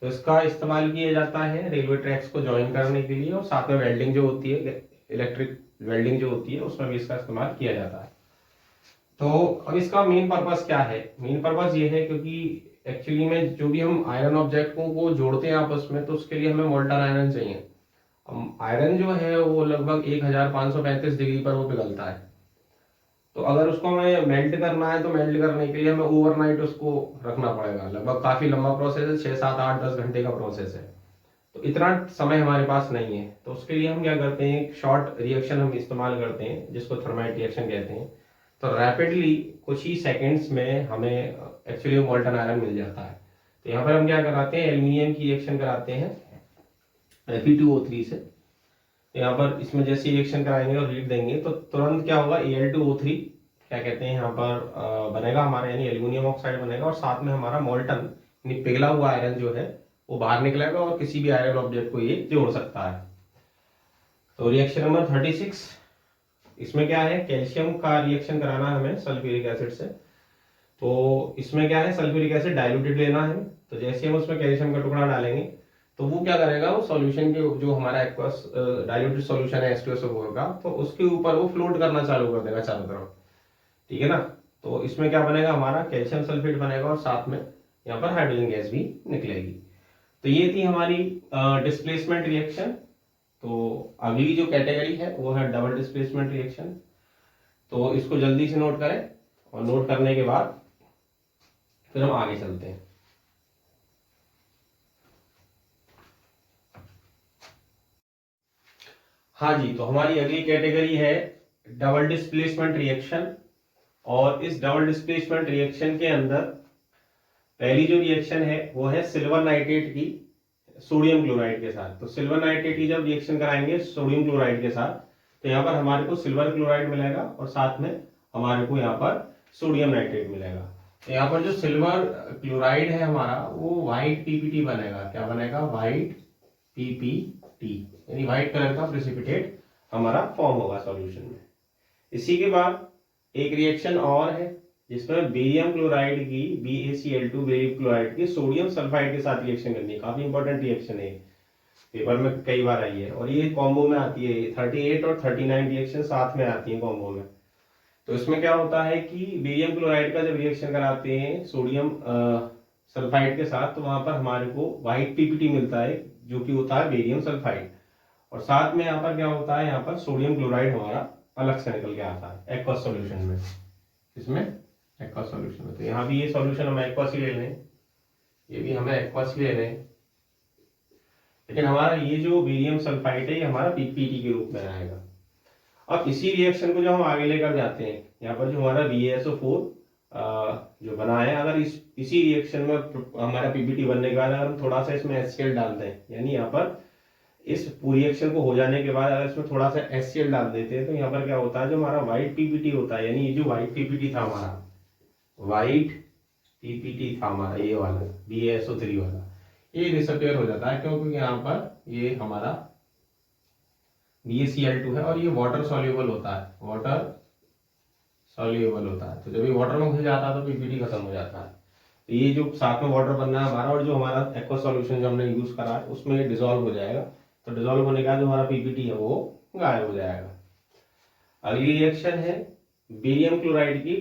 तो इसका इस्तेमाल किया जाता है रेलवे ट्रैक्स को ज्वाइन करने के लिए, और साथ में वेल्डिंग जो होती है, इलेक्ट्रिक वेल्डिंग जो होती है, उसमें भी इसका इस्तेमाल किया जाता है। तो अब इसका मेन पर्पस क्या है, मेन पर्पस ये है क्योंकि एक्चुअली में जो भी हम आयरन ऑब्जेक्टों को जोड़ते हैं आपस में, तो उसके लिए हमें मोल्टन आयरन चाहिए। आयरन जो है वो लगभग 1535 डिग्री पर वो पिघलता है। तो अगर उसको हमें मेल्ट करना है तो मेल्ट करने के लिए हमें ओवरनाइट उसको रखना पड़ेगा, लगभग काफी लंबा प्रोसेस है, 6 7 8 10 घंटे का प्रोसेस है। तो इतना समय हमारे पास नहीं है, तो उसके लिए हम क्या करते हैं, एक शॉर्ट रिएक्शन हम इस्तेमाल करते हैं जिसको थर्माइट रिएक्शन कहते हैं। तो रैपिडली कुछ ही सेकेंड्स में हमें एक्चुअली मोल्टन आयरन मिल जाता है। तो यहाँ पर हम क्या कराते हैं, एल्यूमिनियम की रिएक्शन कराते हैं Fe2O3 से। तो यहाँ पर इसमें जैसे रिएक्शन कराएंगे और हीट देंगे तो तुरंत क्या होगा, Al2O3 क्या कहते हैं यहाँ पर बनेगा हमारा, यानी एल्यूमिनियम ऑक्साइड बनेगा, और साथ में हमारा मोल्टन यानी पिघला हुआ आयरन जो है वो बाहर निकलेगा और किसी भी आयरन ऑब्जेक्ट को ये जोड़ सकता है। तो रिएक्शन नंबर 36, इसमें क्या है, कैल्शियम का रिएक्शन कराना है हमें सल्फ्यूरिक एसिड से। तो इसमें क्या है, सल्फ्यूरिक एसिड डाइल्यूटेड लेना है। तो जैसे हम उसमें कैल्शियम का टुकड़ा डालेंगे तो वो क्या करेगा, वो सॉल्यूशन के जो हमारा एक्वस डाइल्यूटेड सॉल्यूशन है H2SO4 का, तो उसके ऊपर वो फ्लोट करना चालू कर देगा चारों तरफ, ठीक है ना। तो इसमें क्या बनेगा, हमारा कैल्शियम सल्फेट बनेगा और साथ में यहाँ पर हाइड्रोजन गैस भी निकलेगी। तो ये थी हमारी डिस्प्लेसमेंट रिएक्शन। तो अगली जो कैटेगरी है वो है डबल डिस्प्लेसमेंट रिएक्शन। तो इसको जल्दी से नोट करें, और नोट करने के बाद फिर हम आगे चलते हैं। हाँ जी, तो हमारी अगली कैटेगरी है डबल डिस्प्लेसमेंट रिएक्शन। और इस डबल डिस्प्लेसमेंट रिएक्शन के अंदर पहली जो रिएक्शन है वो है सिल्वर नाइट्रेट की सोडियम क्लोराइड के साथ। तो सिल्वर नाइट्रेट की जब रिएक्शन कराएंगे सोडियम क्लोराइड के साथ तो यहाँ पर हमारे को सिल्वर क्लोराइड मिलेगा और साथ में हमारे को यहाँ पर सोडियम नाइट्रेट मिलेगा। तो यहाँ पर जो सिल्वर क्लोराइड है हमारा वो व्हाइट पीपीटी बनेगा। क्या बनेगा, व्हाइट पीपीटी, यानी व्हाइट कलर का प्रेसिपिटेट हमारा फॉर्म होगा सॉल्यूशन में। इसी के बाद एक रिएक्शन और है जिसमें बेरियम क्लोराइड की BaCl2 बेरियम क्लोराइड की सोडियम सल्फाइड के साथ रिएक्शन करनी है। काफी इंपॉर्टेंट रिएक्शन है, पेपर में कई बार आई है, और ये कॉम्बो में आती है। 38 और 39 रिएक्शन साथ में आती है कॉम्बो में। तो इसमें क्या होता है कि बेरियम क्लोराइड का जब रिएक्शन कराते हैं सोडियम सल्फाइड के साथ तो वहां पर हमारे को व्हाइट पीपीटी मिलता है जो कि होता है बेरियम सल्फाइड, और साथ में यहाँ पर क्या होता है, यहाँ पर सोडियम क्लोराइड हमारा अलग से निकल के आता है एक्वस सॉल्यूशन में। इसमें एक्वस सॉल्यूशन में, तो यहाँ भी ये सॉल्यूशन हम एक्वस ही ले लें, ये भी हमें एक्वस ही ले लें, लेकिन हमारा ये जो बेरियम सल्फाइड है ये हमारा पीपीटी के रूप में आएगा। अब इसी रिएक्शन को जो हम आगे लेकर जाते हैं, यहाँ पर जो हमारा BaSO4 जो बना है, अगर इसी रिएक्शन में हमारा पीपीटी बनने के बाद अगर हम थोड़ा सा इसमें HCl डालते हैं, यानी यहाँ पर इस पूरी रिएक्शन को हो जाने के बाद अगर इसमें थोड़ा सा HCl डाल देते हैं तो यहाँ पर क्या होता है, जो हमारा व्हाइट पीपीटी होता है, यानी ये जो व्हाइट पीपीटी था हमारा, व्हाइट पीपीटी था हमारा ये वाला BaSO3 वाला, ये डिसअपियर हो जाता है क्योंकि यहाँ पर ये हमारा BaCl2 है और ये वाटर सॉल्युबल होता है, वाटर सॉल्युबल होता है। तो जब ये वाटर में घुस जाता है तो पीपीटी खत्म हो जाता है। तो ये जो साथ में वाटर बनना है हमारा, और जो हमारा एक्वा सॉल्यूशन जो हमने यूज करा है उसमें डिजोल्व हो जाएगा। तो डिजोल्व होने के बाद जो हमारा पीपीटी है वो गायब हो जाएगा। अगली रिएक्शन है बेरियम क्लोराइड की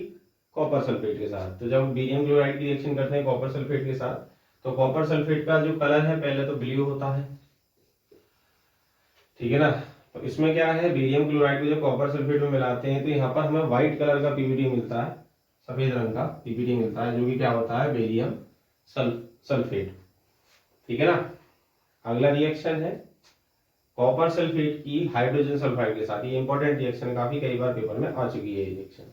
कॉपर सल्फेट के साथ। तो जब बेरियम क्लोराइड की रिएक्शन करते हैं कॉपर सल्फेट के साथ, तो कॉपर सल्फेट का जो कलर है पहले तो ब्लू होता है, ठीक है ना। तो इसमें क्या है, बेरियम क्लोराइड को जब कॉपर सल्फेट में मिलाते हैं तो यहाँ पर हमें व्हाइट कलर का पीपीटी मिलता है, सफेद रंग का पीपीटी मिलता है, जो कि क्या होता है, बेरियम सल्फेट, ठीक है ना। अगला रिएक्शन है कॉपर सल्फेट की हाइड्रोजन सल्फाइड के साथ। ये इंपॉर्टेंट रिएक्शन, काफी कई बार पेपर में आ चुकी है ये रिएक्शन।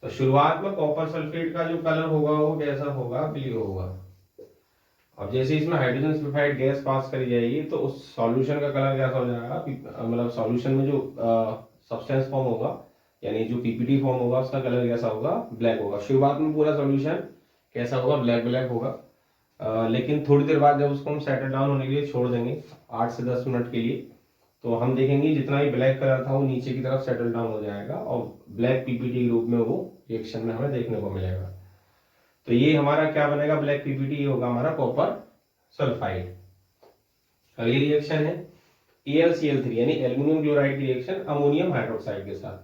तो शुरुआत में कॉपर सल्फेट का जो कलर होगा वो कैसा होगा, ब्लू होगा। अब जैसे इसमें हाइड्रोजन सल्फाइड गैस पास करी जाएगी तो उस सॉल्यूशन का कलर कैसा हो जाएगा, मतलब सॉल्यूशन में जो सब्सटेंस फॉर्म होगा, यानी जो पीपीटी फॉर्म होगा उसका कलर कैसा होगा, ब्लैक होगा। शुरुआत में पूरा सॉल्यूशन कैसा होगा, ब्लैक ब्लैक होगा। लेकिन थोड़ी देर बाद जब उसको हम सेटल डाउन होने के लिए छोड़ देंगे 8 से 10 मिनट के लिए, तो हम देखेंगे जितना भी ब्लैक कलर था वो नीचे की तरफ सेटल डाउन हो जाएगा और ब्लैक पीपीटी के रूप में वो रिएक्शन में हमें देखने को मिलेगा। तो ये हमारा क्या बनेगा, ब्लैक पीपीटी, ये होगा हमारा कॉपर सल्फाइड। अगली रिएक्शन है AlCl3 यानी एल्युमिनियम क्लोराइड की रिएक्शन अमोनियम हाइड्रोक्साइड के साथ।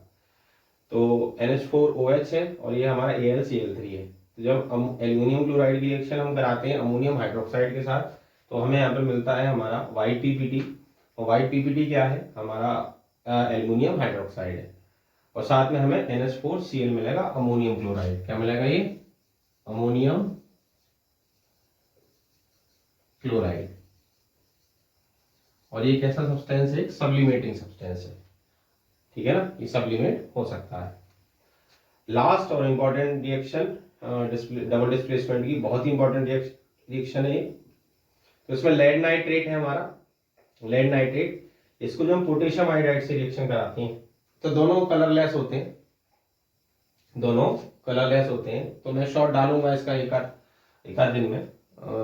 तो NH4OH है और ये हमारा AlCl3 है। तो जब हम एल्युमिनियम क्लोराइड की रिएक्शन हम कराते हैं अमोनियम हाइड्रोक्साइड के साथ, तो हमें यहाँ पर मिलता है हमारा व्हाइट पीपीटी। और व्हाइट पीपीटी क्या है, हमारा एल्युमिनियम हाइड्रोक्साइड है। और साथ में हमें NH4Cl मिलेगा, अमोनियम क्लोराइड। क्या मिलेगा, ये अमोनियम क्लोराइड। और ये कैसा सब्सटेंस है, एक सब्लिमेटिंग सब्सटेंस है, ठीक है ना, ये सब्लिमेट हो सकता है। लास्ट और इंपॉर्टेंट रिएक्शन डबल डिस्प्लेसमेंट की, बहुत ही इंपॉर्टेंट रिएक्शन है ये। तो इसमें लेड नाइट्रेट है हमारा, लेड नाइट्रेट, इसको जो हम पोटेशियम आयोडाइड से रिएक्शन कराते हैं तो दोनों कलरलेस होते हैं, दोनों कलरलेस होते हैं। तो मैं शॉर्ट डालूंगा इसका एक आध दिन में,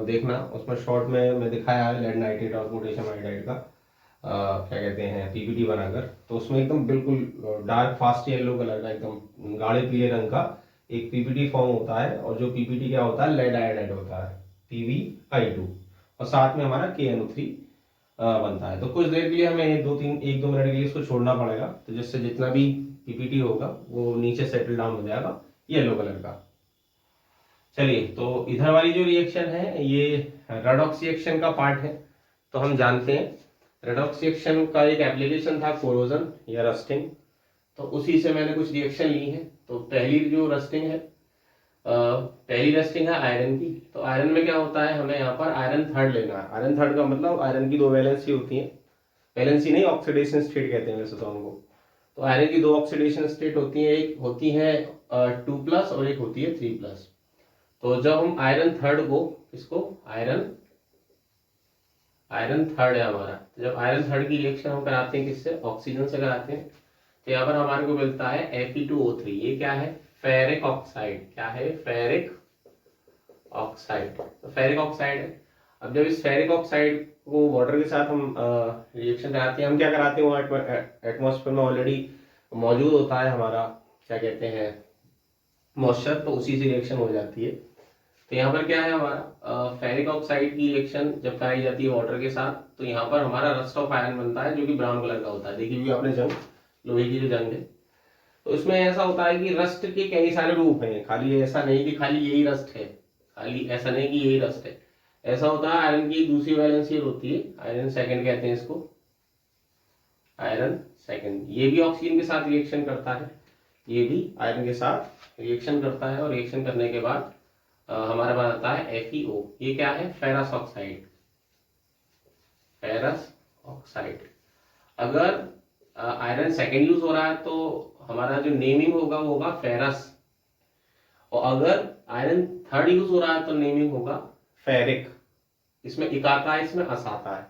देखना उसमें शॉर्ट में मैं दिखाया है लेड नाइट्रेट और पोटेशियम आयोडाइड का क्या कहते हैं पीपीटी बनाकर। तो उसमें एकदम बिल्कुल डार्क फास्ट येलो कलर का, एकदम गाढ़े पीले रंग का एक पीपीटी फॉर्म होता है। और जो पीपीटी क्या होता है, लेड आयोडाइड होता है, PbI2, और साथ में हमारा KNO3 बनता है। तो कुछ देर के लिए हमें 1-2 मिनट के लिए इसको छोड़ना पड़ेगा, तो जिससे जितना भी पीपीटी होगा वो नीचे सेटल डाउन हो जाएगा येलो कलर का। चलिए, तो इधर वाली जो रिएक्शन है ये रेडॉक्स रिएक्शन का पार्ट है। तो हम जानते हैं रेडॉक्स रिएक्शन का एक एप्लीकेशन था कोरोजन या रस्टिंग, तो उसी से मैंने कुछ रिएक्शन ली है। तो पहली जो रस्टिंग है, पहली रस्टिंग है आयरन की। तो आयरन में क्या होता है, हमें यहाँ पर आयरन थर्ड लेना है। आयरन थर्ड का मतलब आयरन की 2 वैलेंसी होती है, वैलेंसी नहीं, ऑक्सीडेशन स्टेट कहते हैं वैसे तो हमको। तो आयरन की 2 ऑक्सीडेशन स्टेट होती है, एक होती है 2+ और एक होती है 3+। तो जब हम आयरन थर्ड को, इसको आयरन थर्ड है हमारा, तो जब आयरन थर्ड की रिएक्शन हम कराते हैं किससे, ऑक्सीजन से कराते हैं, तो यहाँ पर हमारे को मिलता है Fe2O3। ये क्या है, फेरिक ऑक्साइड। क्या है, फेरिक ऑक्साइड। तो फेरिक ऑक्साइड है। अब जब इस फेरिक ऑक्साइड को वाटर के साथ हम रिएक्शन कराते हैं, हम क्या कराते हैं, वो एटमॉस्फेयर में ऑलरेडी मौजूद होता है हमारा क्या कहते हैं मॉइस्चर, तो उसी से रिएक्शन हो जाती है। तो यहाँ पर क्या है, हमारा फेरिक ऑक्साइड की रिएक्शन जब कराई जाती है वाटर के साथ, तो यहाँ पर हमारा रस्ट ऑफ आयरन बनता है, जो कि ब्राउन कलर का होता है। देखिए भी आपने जंग, लोहे की जो जंग है, तो इसमें ऐसा होता है कि रस्ट के कई सारे रूप हैं, खाली ऐसा नहीं कि खाली यही रस्ट है, खाली ऐसा नहीं कि यही रस्ट है। ऐसा होता है, आयरन की दूसरी वैलेंसी होती है, आयरन सेकंड कहते हैं इसको, आयरन सेकंड। ये भी ऑक्सीजन के साथ रिएक्शन करता है, ये भी आयरन के साथ रिएक्शन करता है, और रिएक्शन करने के बाद हमारा बनाता है FeO। ये क्या है, फेरस ऑक्साइड, फेरस ऑक्साइड। अगर आयरन सेकंड यूज हो रहा है तो हमारा जो नेमिंग होगा वो होगा फेरस, और अगर आयरन थर्ड यूज हो रहा है तो नेमिंग होगा फेरिक। इसमें इक आता है, इसमें अस आता है,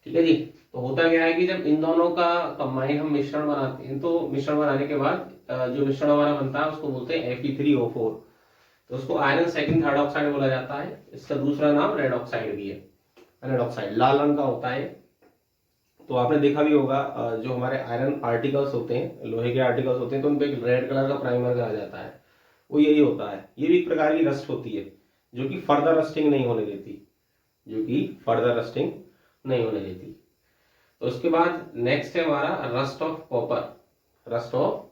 ठीक है जी। तो होता क्या है कि जब इन दोनों का कंबाइन हम मिश्रण बनाते हैं, तो मिश्रण बनाने के बाद जो मिश्रण हमारा बनता है उसको बोलते हैं Fe3O4। तो उसको आयरन सेकंड थर्ड ऑक्साइड बोला जाता है। इसका दूसरा नाम रेड ऑक्साइड भी है, रेड ऑक्साइड लाल रंग का होता है। तो आपने देखा भी होगा जो हमारे आयरन आर्टिकल्स होते हैं, लोहे के आर्टिकल्स होते हैं, तो उन पे एक रेड कलर का प्राइमर कहा जाता है, वो यही होता है। ये भी एक प्रकार की रस्ट होती है, जो कि फर्दर रस्टिंग नहीं होने देती, जो कि फर्दर रस्टिंग नहीं होने देती। तो उसके बाद नेक्स्ट है हमारा rust of copper. Rust of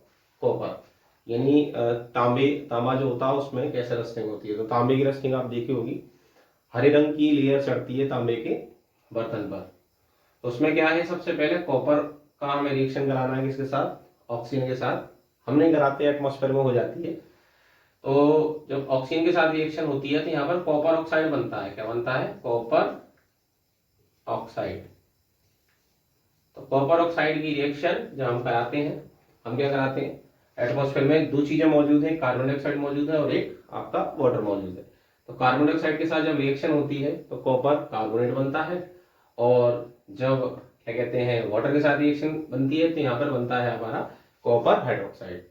copper यानी तांबा जो होता है उसमें कैसे रस्टिंग होती है। तो तांबे की रस्टिंग आप देखी होगी, हरे रंग की लेयर चढ़ती है तांबे के बर्तन पर। तो उसमें क्या है, सबसे पहले कॉपर का हमें रिएक्शन कराना है किसके साथ, ऑक्सीजन के साथ। हम नहीं कराते, एटमॉस्फेयर में हो जाती है। तो जब ऑक्सीजन के साथ रिएक्शन होती है तो यहाँ पर कॉपर ऑक्साइड बनता है। क्या बनता है, कॉपर ऑक्साइड। तो कॉपर ऑक्साइड की रिएक्शन जब हम कराते हैं, हम क्या कराते हैं, एटमॉस्फेयर में दो चीजें मौजूद है, कार्बन डाइऑक्साइड मौजूद है और एक आपका वाटर मौजूद है। तो कार्बन डाइऑक्साइड के साथ जब रिएक्शन होती है तो कॉपर कार्बोनेट बनता है, और जब क्या कहते हैं वाटर के साथ रिएक्शन बनती है तो यहाँ पर बनता है हमारा कॉपर हाइड्रोक्साइड।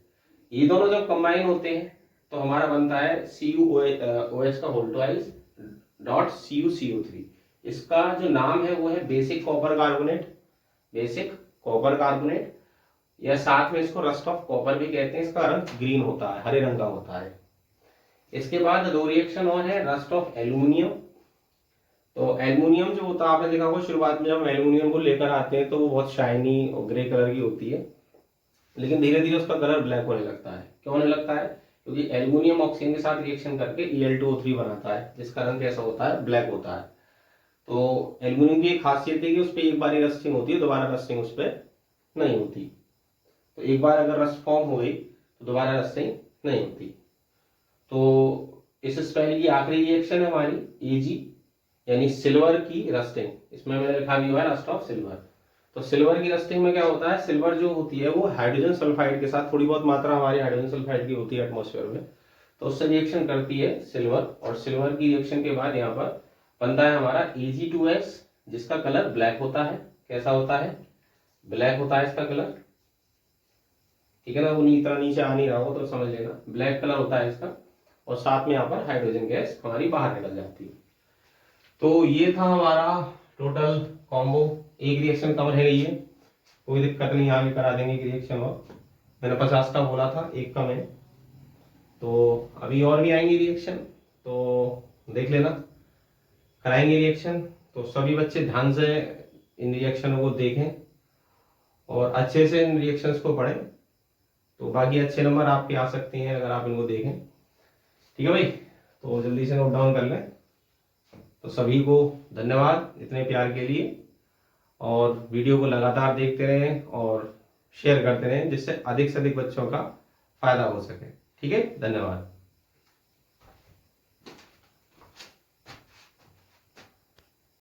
ये दोनों जब कंबाइन होते हैं तो हमारा बनता है CuOH का होल ट्वाइस डॉट CuCO3। इसका जो नाम है वो है basic copper carbonate, basic copper carbonate, या साथ में इसको रस्ट ऑफ कॉपर भी कहते हैं। इसका रंग ग्रीन होता है, हरे रंग का होता है। इसके बाद दो रिएक्शन और है, रस्ट ऑफ एल्यूमिनियम। तो एल्यूमिनियम जो होता है, आपने देखा होगा शुरुआत में जब हम एल्यूमिनियम को लेकर आते हैं तो वो बहुत शाइनी और ग्रे कलर की होती है, लेकिन धीरे धीरे उसका कलर ब्लैक होने लगता है। क्यों होने लगता है, क्योंकि एल्यूमिनियम ऑक्सीजन के साथ रिएक्शन करके Al2O3 बनाता है, जिसका रंग कैसा होता है, ब्लैक होता है। तो एल्यूमिनियम की एक खासियत है कि उस पर एक बार रस्टिंग होती है, दोबारा रस्टिंग उस पर नहीं होती। तो एक बार अगर रस्ट फॉर्म हो गई तो दोबारा रस्टिंग नहीं होती। तो इस स्टाइल की आखिरी रिएक्शन है हमारी Ag यानी सिल्वर की रस्टिंग। इसमें मैंने लिखा भी हुआ है रस्ट ऑफ सिल्वर। तो सिल्वर की रस्टिंग में क्या होता है, सिल्वर जो होती है वो हाइड्रोजन सल्फाइड के साथ, थोड़ी बहुत मात्रा हमारी हाइड्रोजन सल्फाइड की होती है एटमॉस्फेयर में, तो उससे रिएक्शन करती है सिल्वर। और सिल्वर की रिएक्शन के बाद यहाँ पर बनता है हमारा Ag2S, जिसका कलर ब्लैक होता है। कैसा होता है, ब्लैक होता है इसका कलर, ठीक है ना। वो इतना नीचे आ नहीं रहा हो तो समझ लेना, ब्लैक कलर होता है इसका। और साथ में यहाँ पर हाइड्रोजन गैस हमारी बाहर निकल जाती है। तो ये था हमारा टोटल कॉम्बो। एक रिएक्शन कवर है ये, कोई दिक्कत नहीं, आगे करा देंगे एक रिएक्शन और। मैंने 50 का बोला था, एक कम है, तो अभी और भी आएंगे रिएक्शन, तो देख लेना, कराएंगे रिएक्शन। तो सभी बच्चे ध्यान से इन रिएक्शनों को देखें और अच्छे से इन रिएक्शंस को पढ़ें, तो बाकी अच्छे नंबर आपके आ सकते हैं अगर आप इनको देखें। ठीक है भाई, तो जल्दी से नोट डाउन कर लें। तो सभी को धन्यवाद इतने प्यार के लिए, और वीडियो को लगातार देखते रहें और शेयर करते रहें, जिससे अधिक से अधिक बच्चों का फायदा हो सके। ठीक है, धन्यवाद।